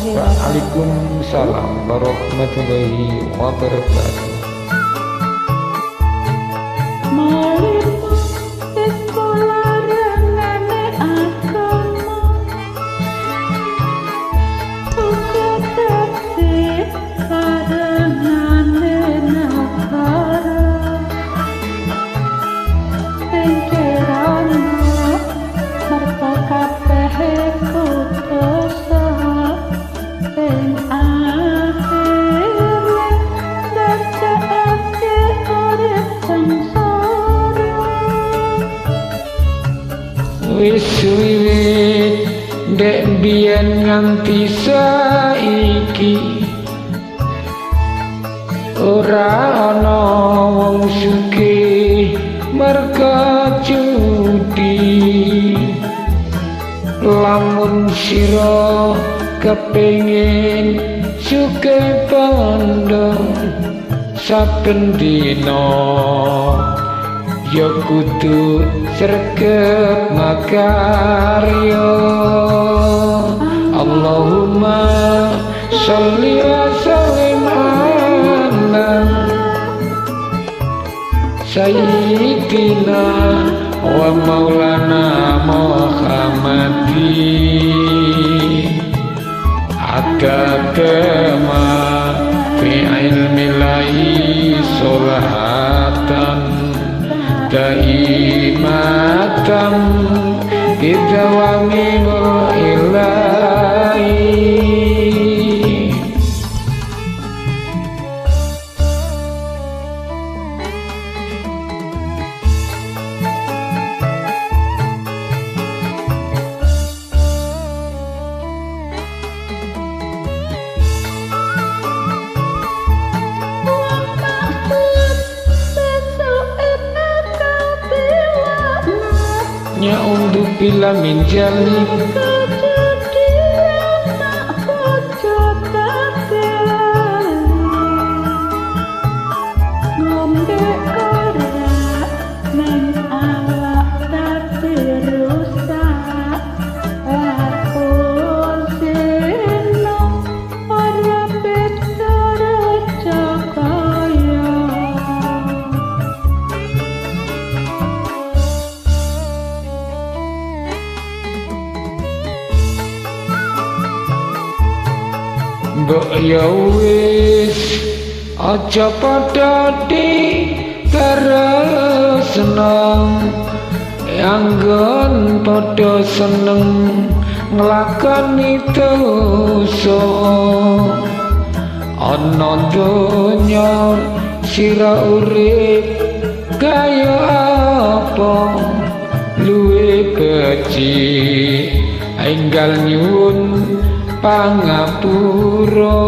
Waalaikumsalam warahmatullahi wabarakatuh. Wis wiwit dek biyen nganti saiki ora ana wong sugih merga judi. Lamun sira kepengin sugih bondo saben dina ya kudu sregep makarya. Allahumma sholli wa sallim ala sayyidina wa maulana Muhammadin adadama fi ilmillahi solahatan daimatan bidawamil ilahi. Ya untuk bila minjali mbok ya wis aja padha ditresno anggon padha seneng nglakoni dosa. Ana donya sira urip kaya apa luwih becik enggal nyuwun pangapura.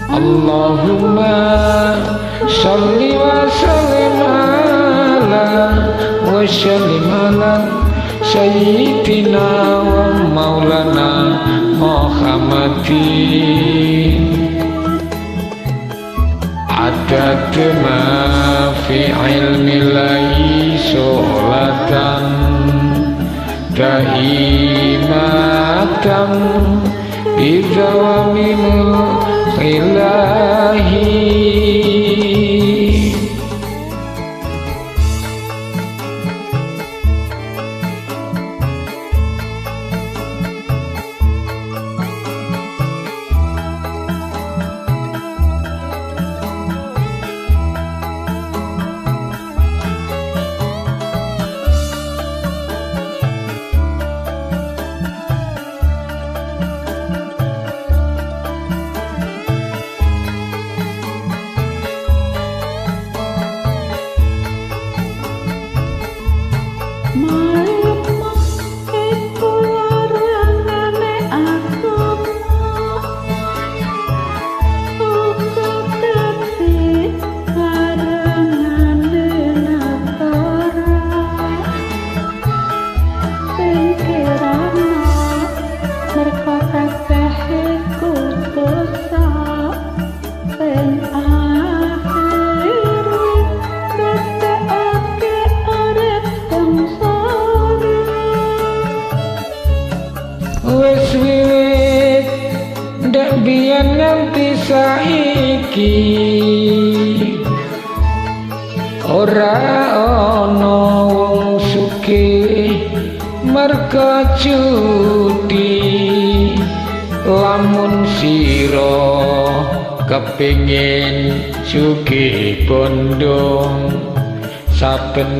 Allahumma sholli wa sallim ala wa sallim ala sayyidina wa maulana Muhammadin adad ma fi ilmillahi sholatan daimatan bidawamil ilahi. Wis iki ora ana wong sugih merga judi lamun sira kepingin sugih bondo saben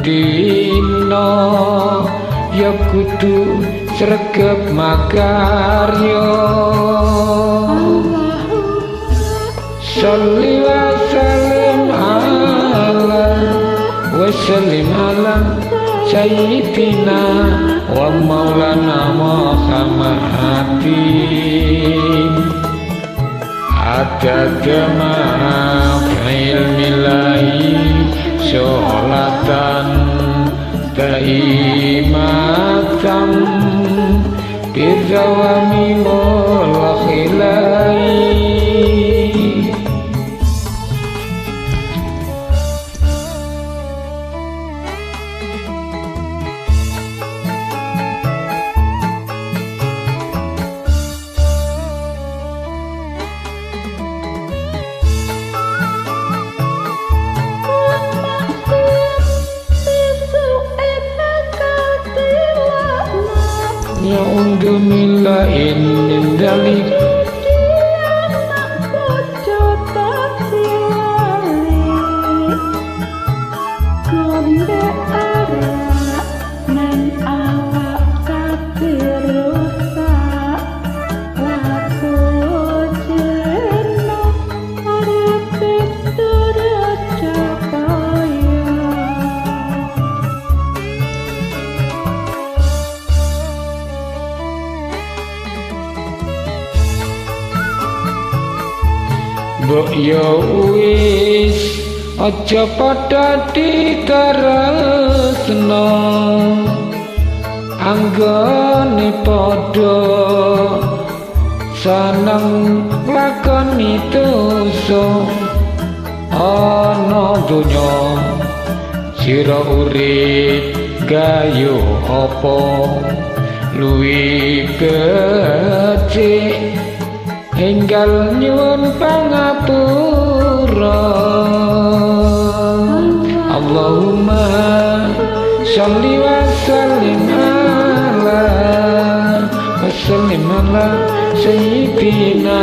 dina ya kudu sregep makarya sholli wa sallim ala wa sallim ala sayyidina wa maulana Muhammadin adada ma ilmillahi sholatan daimatan bizawami mulakhilai ya undu milain min dalik mbok yo wis aja padha ditaresno anggone padha seneng lakoni dosa ana donya sira urip gayo apa luwih becik enggal nyuwun pangapura Allahumma sholli wa sallim ala wa sallim ala sayyidina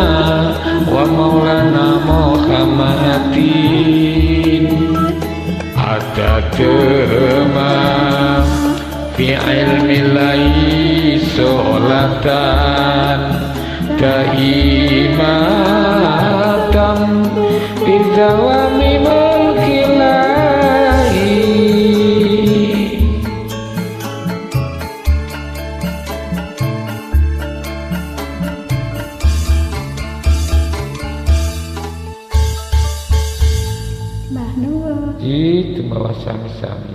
wa maulana Muhammadin adada ma fi ilmillahi sholatan daimatan bizawami mulkilahi Mbah Nuwun itu bawa sami-sami